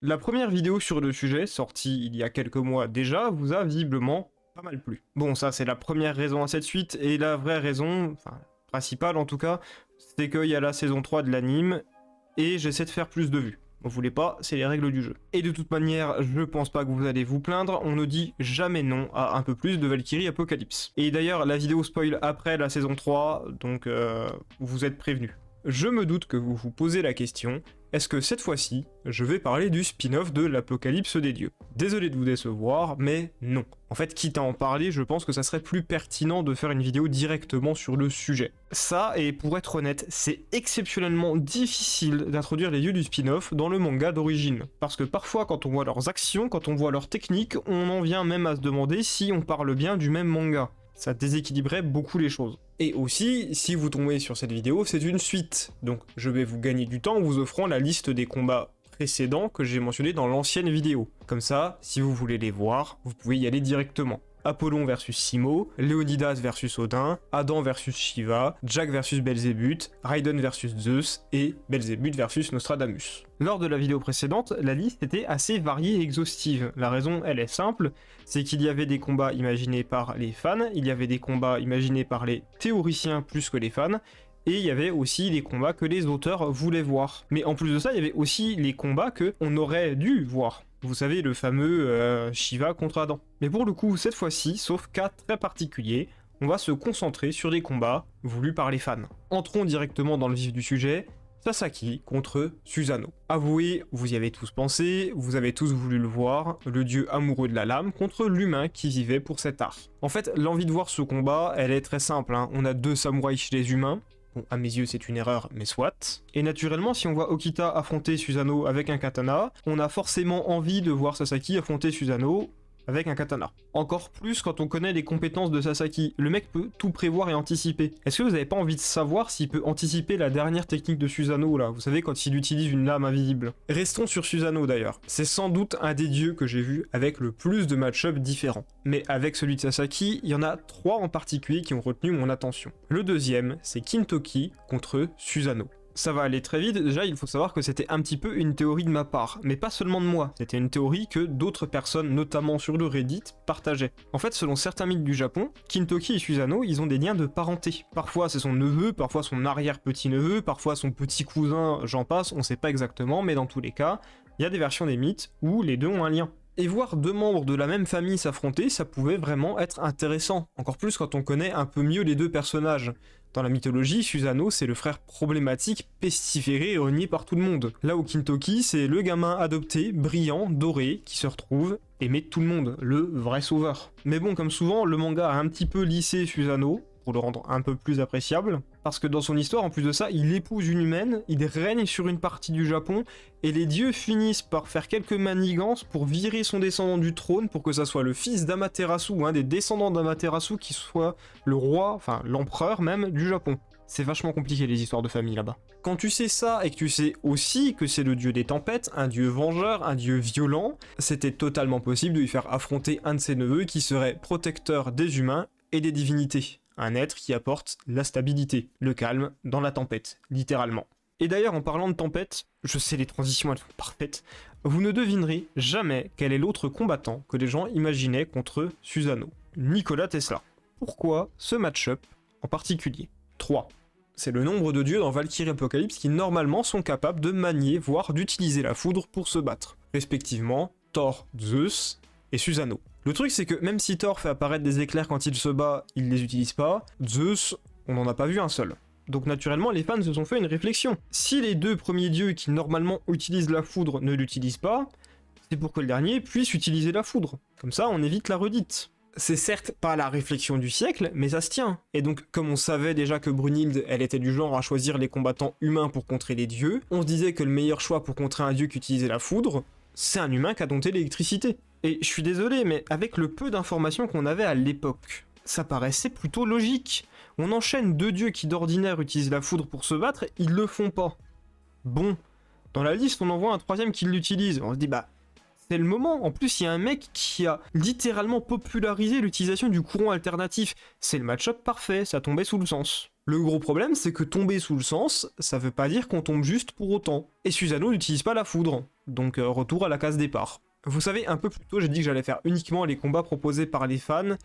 La première vidéo sur le sujet, sortie il y a quelques mois déjà, vous a visiblement pas mal plu. Bon, ça c'est la première raison à cette suite, et la vraie raison, enfin principale en tout cas, c'est qu'il y a la saison 3 de l'anime, et j'essaie de faire plus de vues. Vous voulez pas, c'est les règles du jeu. Et de toute manière, je pense pas que vous allez vous plaindre, on ne dit jamais non à un peu plus de Valkyrie Apocalypse. Et d'ailleurs, la vidéo spoil après la saison 3, donc vous êtes prévenus. Je me doute que vous vous posez la question, est-ce que cette fois-ci, je vais parler du spin-off de l'Apocalypse des dieux? Désolé de vous décevoir, mais non. En fait, quitte à en parler, je pense que ça serait plus pertinent de faire une vidéo directement sur le sujet. Ça, et pour être honnête, c'est exceptionnellement difficile d'introduire les dieux du spin-off dans le manga d'origine. Parce que parfois, quand on voit leurs actions, quand on voit leurs techniques, on en vient même à se demander si on parle bien du même manga. Ça déséquilibrait beaucoup les choses. Et aussi, si vous tombez sur cette vidéo, c'est une suite. Donc je vais vous gagner du temps en vous offrant la liste des combats précédents que j'ai mentionnés dans l'ancienne vidéo. Comme ça, si vous voulez les voir, vous pouvez y aller directement. Apollon versus Simo, Léonidas versus Odin, Adam versus Shiva, Jack versus Belzébuth, Raiden versus Zeus et Belzébuth versus Nostradamus. Lors de la vidéo précédente, la liste était assez variée et exhaustive. La raison, elle est simple, c'est qu'il y avait des combats imaginés par les fans, il y avait des combats imaginés par les théoriciens plus que les fans, et il y avait aussi les combats que les auteurs voulaient voir. Mais en plus de ça, il y avait aussi les combats que on aurait dû voir. Vous savez, le fameux Shiva contre Adam. Mais pour le coup, cette fois-ci, sauf cas très particulier, on va se concentrer sur des combats voulus par les fans. Entrons directement dans le vif du sujet, Sasaki contre Susanoo. Avouez, vous y avez tous pensé, vous avez tous voulu le voir, le dieu amoureux de la lame contre l'humain qui vivait pour cet art. En fait, l'envie de voir ce combat, elle est très simple, hein. On a deux samouraïs chez les humains. Bon, à mes yeux, c'est une erreur, mais soit. Et naturellement, si on voit Okita affronter Susanoo avec un katana, on a forcément envie de voir Sasaki affronter Susanoo avec un katana. Encore plus quand on connaît les compétences de Sasaki, le mec peut tout prévoir et anticiper. Est-ce que vous avez pas envie de savoir s'il peut anticiper la dernière technique de Susanoo là? Vous savez, quand il utilise une lame invisible. Restons sur Susanoo d'ailleurs. C'est sans doute un des dieux que j'ai vu avec le plus de match-up différents. Mais avec celui de Sasaki, il y en a 3 en particulier qui ont retenu mon attention. Le deuxième, c'est Kintoki contre Susanoo. Ça va aller très vite, déjà il faut savoir que c'était un petit peu une théorie de ma part, mais pas seulement de moi, c'était une théorie que d'autres personnes, notamment sur le Reddit, partageaient. En fait, selon certains mythes du Japon, Kintoki et Susanoo, ils ont des liens de parenté. Parfois c'est son neveu, parfois son arrière-petit-neveu, parfois son petit cousin, j'en passe, on sait pas exactement, mais dans tous les cas, il y a des versions des mythes où les deux ont un lien. Et voir deux membres de la même famille s'affronter, ça pouvait vraiment être intéressant, encore plus quand on connaît un peu mieux les deux personnages. Dans la mythologie, Susanoo, c'est le frère problématique, pestiféré et renié par tout le monde. Là où Kintoki, c'est le gamin adopté, brillant, doré, qui se retrouve, aimé de tout le monde, le vrai sauveur. Mais bon, comme souvent, le manga a un petit peu lissé Susanoo, pour le rendre un peu plus appréciable, parce que dans son histoire, en plus de ça, il épouse une humaine, il règne sur une partie du Japon, et les dieux finissent par faire quelques manigances pour virer son descendant du trône, pour que ça soit le fils d'Amaterasu, ou un des descendants d'Amaterasu, qui soit le roi, enfin l'empereur même, du Japon. C'est vachement compliqué les histoires de famille là-bas. Quand tu sais ça, et que tu sais aussi que c'est le dieu des tempêtes, un dieu vengeur, un dieu violent, c'était totalement possible de lui faire affronter un de ses neveux qui serait protecteur des humains et des divinités. Un être qui apporte la stabilité, le calme dans la tempête, littéralement. Et d'ailleurs, en parlant de tempête, je sais les transitions elles sont parfaites, vous ne devinerez jamais quel est l'autre combattant que les gens imaginaient contre Susanoo. Nikola Tesla. Pourquoi ce match-up en particulier? 3. C'est le nombre de dieux dans Valkyrie Apocalypse qui normalement sont capables de manier, voire d'utiliser la foudre pour se battre. Respectivement, Thor, Zeus et Susanoo. Le truc c'est que même si Thor fait apparaître des éclairs quand il se bat, il les utilise pas, Zeus, on n'en a pas vu un seul. Donc naturellement les fans se sont fait une réflexion. Si les deux premiers dieux qui normalement utilisent la foudre ne l'utilisent pas, c'est pour que le dernier puisse utiliser la foudre. Comme ça on évite la redite. C'est certes pas la réflexion du siècle, mais ça se tient. Et donc, comme on savait déjà que Brunhilde, elle était du genre à choisir les combattants humains pour contrer les dieux, on se disait que le meilleur choix pour contrer un dieu qui utilisait la foudre, c'est un humain qui a dompté l'électricité. Et je suis désolé, mais avec le peu d'informations qu'on avait à l'époque, ça paraissait plutôt logique. On enchaîne deux dieux qui d'ordinaire utilisent la foudre pour se battre, ils le font pas. Bon, dans la liste, on en voit un troisième qui l'utilise. On se dit, bah, c'est le moment. En plus, il y a un mec qui a littéralement popularisé l'utilisation du courant alternatif. C'est le match-up parfait, ça tombait sous le sens. Le gros problème, c'est que tomber sous le sens, ça veut pas dire qu'on tombe juste pour autant. Et Susanoo n'utilise pas la foudre. donc retour à la case départ. Vous savez, un peu plus tôt, j'ai dit que j'allais faire uniquement les combats proposés par les fans,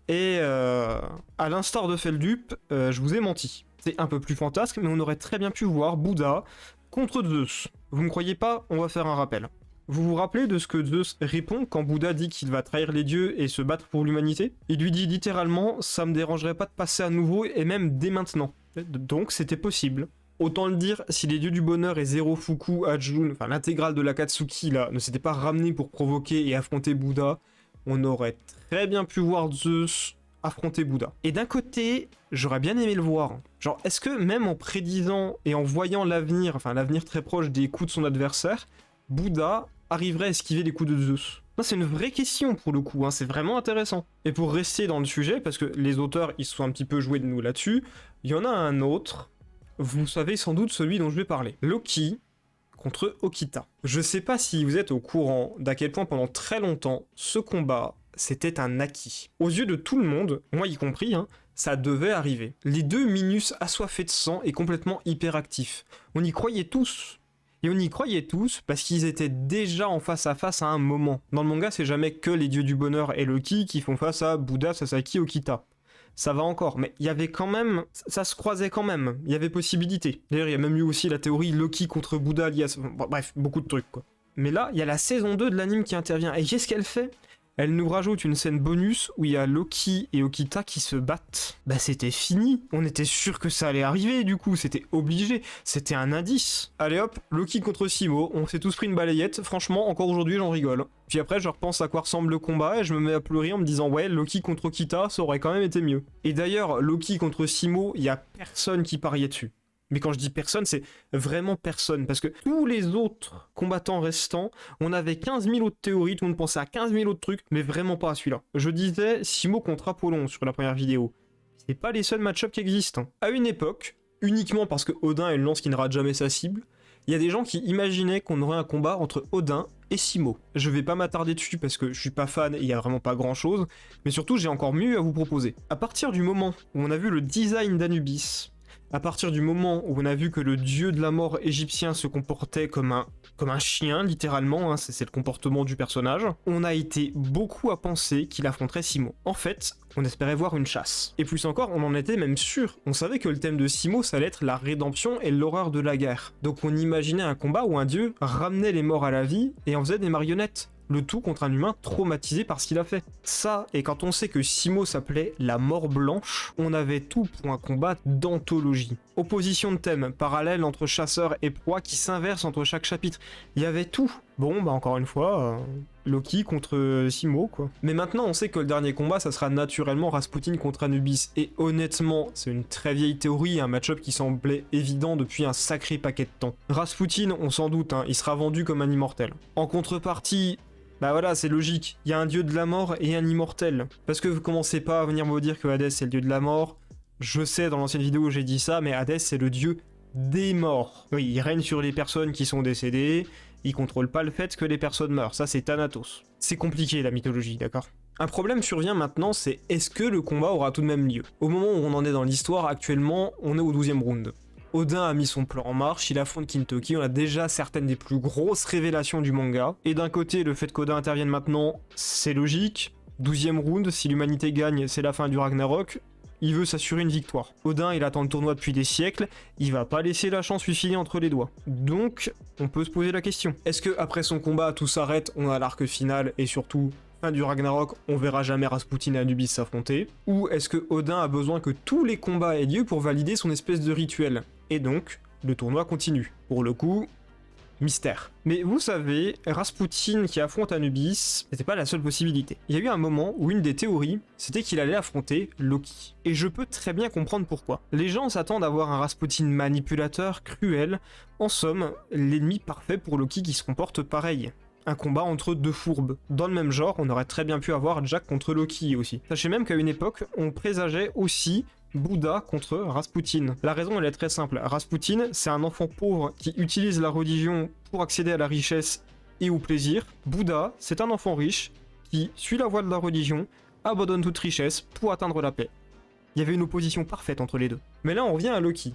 et à l'instar de Feldup, je vous ai menti. C'est un peu plus fantasque, mais on aurait très bien pu voir Bouddha contre Zeus. Vous me croyez pas? On va faire un rappel. Vous vous rappelez de ce que Zeus répond quand Bouddha dit qu'il va trahir les dieux et se battre pour l'humanité? Il lui dit littéralement « ça me dérangerait pas de passer à nouveau et même dès maintenant ». Donc c'était possible. Autant le dire, si les dieux du bonheur et Zero Fuku, Arjun, enfin l'intégrale de l'Akatsuki là, ne s'étaient pas ramenés pour provoquer et affronter Bouddha, on aurait très bien pu voir Zeus affronter Bouddha. Et d'un côté, j'aurais bien aimé le voir. Genre, est-ce que même en prédisant et en voyant l'avenir, enfin l'avenir très proche des coups de son adversaire, Bouddha arriverait à esquiver les coups de Zeus? Non, c'est une vraie question pour le coup, hein, c'est vraiment intéressant. Et pour rester dans le sujet, parce que les auteurs ils se sont un petit peu joués de nous là-dessus, il y en a un autre, vous savez sans doute celui dont je vais parler. Loki contre Okita. Je sais pas si vous êtes au courant d'à quel point pendant très longtemps, ce combat, c'était un acquis. Aux yeux de tout le monde, moi y compris, hein, ça devait arriver. Les deux Minus assoiffés de sang et complètement hyperactifs. On y croyait tous. Et on y croyait tous parce qu'ils étaient déjà en face à face à un moment. Dans le manga, c'est jamais que les dieux du bonheur et Loki qui font face à Bouddha, Sasaki, Okita. Ça va encore, mais il y avait quand même... Ça se croisait quand même, il y avait possibilité. D'ailleurs, il y a même eu aussi la théorie Loki contre Bouddha alias... Bref, beaucoup de trucs, quoi. Mais là, il y a la saison 2 de l'anime qui intervient, et qu'est-ce qu'elle fait? Elle nous rajoute une scène bonus où il y a Loki et Okita qui se battent. Bah c'était fini, on était sûr que ça allait arriver du coup, c'était obligé, c'était un indice. Allez hop, Loki contre Simo, on s'est tous pris une balayette, franchement encore aujourd'hui j'en rigole. Puis après je repense à quoi ressemble le combat et je me mets à pleurer en me disant ouais, Loki contre Okita ça aurait quand même été mieux. Et d'ailleurs, Loki contre Simo, il y a personne qui pariait dessus. Mais quand je dis personne, c'est vraiment personne. Parce que tous les autres combattants restants, on avait 15 000 autres théories, tout le monde pensait à 15 000 autres trucs, mais vraiment pas à celui-là. Je disais Simo contre Apollon sur la première vidéo. C'est pas les seuls match-ups qui existent. À une époque, uniquement parce que Odin est une lance qui ne rate jamais sa cible, il y a des gens qui imaginaient qu'on aurait un combat entre Odin et Simo. Je vais pas m'attarder dessus parce que je suis pas fan et il y a vraiment pas grand chose, mais surtout j'ai encore mieux à vous proposer. À partir du moment où on a vu le design d'Anubis, à partir du moment où on a vu que le dieu de la mort égyptien se comportait comme un chien, littéralement, hein, c'est le comportement du personnage, on a été beaucoup à penser qu'il affronterait Simo. En fait, on espérait voir une chasse. Et plus encore, on en était même sûr. On savait que le thème de Simo, ça allait être la rédemption et l'horreur de la guerre. Donc on imaginait un combat où un dieu ramenait les morts à la vie et en faisait des marionnettes. Le tout contre un humain traumatisé par ce qu'il a fait. Ça, et quand on sait que Simo s'appelait la mort blanche, on avait tout pour un combat d'anthologie. Opposition de thèmes, parallèle entre chasseur et proie qui s'inverse entre chaque chapitre. Il y avait tout. Bon, bah encore une fois, Loki contre Simo, quoi. Mais maintenant, on sait que le dernier combat, ça sera naturellement Rasputin contre Anubis. Et honnêtement, c'est une très vieille théorie, un match-up qui semblait évident depuis un sacré paquet de temps. Rasputin, on s'en doute, hein, il sera vendu comme un immortel. En contrepartie... Bah voilà, c'est logique, il y a un dieu de la mort et un immortel. Parce que vous commencez pas à venir me dire que Hadès c'est le dieu de la mort. Je sais, dans l'ancienne vidéo où j'ai dit ça, mais Hadès c'est le dieu des morts. Oui, il règne sur les personnes qui sont décédées, il contrôle pas le fait que les personnes meurent, ça c'est Thanatos. C'est compliqué la mythologie, d'accord? Un problème survient maintenant, c'est est-ce que le combat aura tout de même lieu? Au moment où on en est dans l'histoire, actuellement, on est au 12e round. Odin a mis son plan en marche, il affronte Kintoki, on a déjà certaines des plus grosses révélations du manga. Et d'un côté, le fait qu'Odin intervienne maintenant, c'est logique. 12e round, si l'humanité gagne, c'est la fin du Ragnarok. Il veut s'assurer une victoire. Odin, il attend le tournoi depuis des siècles, il va pas laisser la chance lui filer entre les doigts. Donc, on peut se poser la question. Est-ce que après son combat, tout s'arrête, on a l'arc final et surtout... fin du Ragnarok, on verra jamais Rasputin et Anubis s'affronter? Ou est-ce que Odin a besoin que tous les combats aient lieu pour valider son espèce de rituel? Et donc, le tournoi continue. Pour le coup, mystère. Mais vous savez, Rasputin qui affronte Anubis, c'était pas la seule possibilité. Il y a eu un moment où une des théories, c'était qu'il allait affronter Loki. Et je peux très bien comprendre pourquoi. Les gens s'attendent à voir un Rasputin manipulateur, cruel, en somme, l'ennemi parfait pour Loki qui se comporte pareil. Un combat entre deux fourbes. Dans le même genre, on aurait très bien pu avoir Jack contre Loki aussi. Sachez même qu'à une époque, on présageait aussi Bouddha contre Rasputin. La raison elle est très simple. Rasputin, c'est un enfant pauvre qui utilise la religion pour accéder à la richesse et au plaisir. Bouddha, c'est un enfant riche qui suit la voie de la religion, abandonne toute richesse pour atteindre la paix. Il y avait une opposition parfaite entre les deux. Mais là on revient à Loki.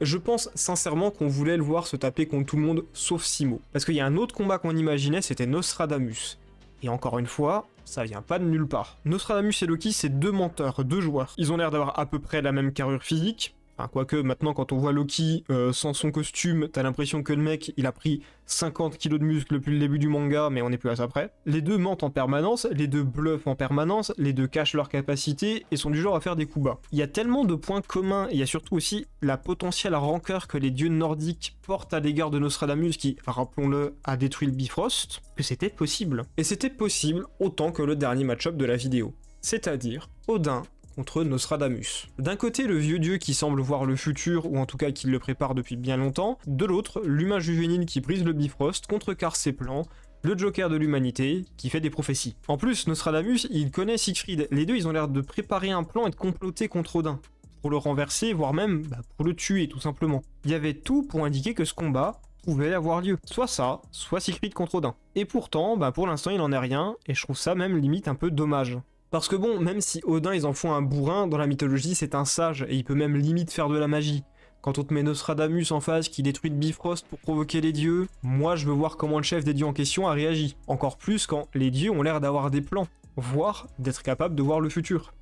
Je pense sincèrement qu'on voulait le voir se taper contre tout le monde sauf Simo. Parce qu'il y a un autre combat qu'on imaginait, c'était Nostradamus. Et encore une fois, ça vient pas de nulle part. Nostradamus et Loki, c'est deux menteurs, deux joueurs. Ils ont l'air d'avoir à peu près la même carrure physique. Enfin, quoique maintenant quand on voit Loki sans son costume, t'as l'impression que le mec il a pris 50 kilos de muscle depuis le début du manga, mais on n'est plus à ça près. Les deux mentent en permanence, les deux bluffent en permanence, les deux cachent leurs capacités et sont du genre à faire des coups bas. Il y a tellement de points communs et il y a surtout aussi la potentielle rancœur que les dieux nordiques portent à l'égard de Nostradamus qui, rappelons-le, a détruit le Bifrost, que c'était possible. Et c'était possible autant que le dernier match-up de la vidéo. C'est-à-dire Odin contre Nostradamus. D'un côté, le vieux dieu qui semble voir le futur, ou en tout cas qui le prépare depuis bien longtemps, de l'autre, l'humain juvénile qui brise le Bifrost, contrecarre ses plans, le Joker de l'humanité, qui fait des prophéties. En plus, Nostradamus, il connaît Siegfried, les deux ils ont l'air de préparer un plan et de comploter contre Odin, pour le renverser, voire même pour le tuer tout simplement. Il y avait tout pour indiquer que ce combat pouvait avoir lieu. Soit ça, soit Siegfried contre Odin. Et pourtant, pour l'instant il n'en est rien, et je trouve ça même limite un peu dommage. Parce que bon, même si Odin ils en font un bourrin, dans la mythologie c'est un sage, et il peut même limite faire de la magie. Quand on te met Nostradamus en face qui détruit le Bifrost pour provoquer les dieux, moi je veux voir comment le chef des dieux en question a réagi. Encore plus quand les dieux ont l'air d'avoir des plans, voire d'être capables de voir le futur.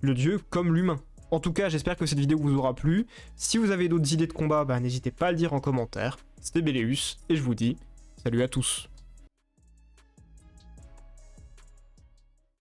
Le dieu comme l'humain. En tout cas, j'espère que cette vidéo vous aura plu. Si vous avez d'autres idées de combat, n'hésitez pas à le dire en commentaire. C'était Béléus, et je vous dis salut à tous.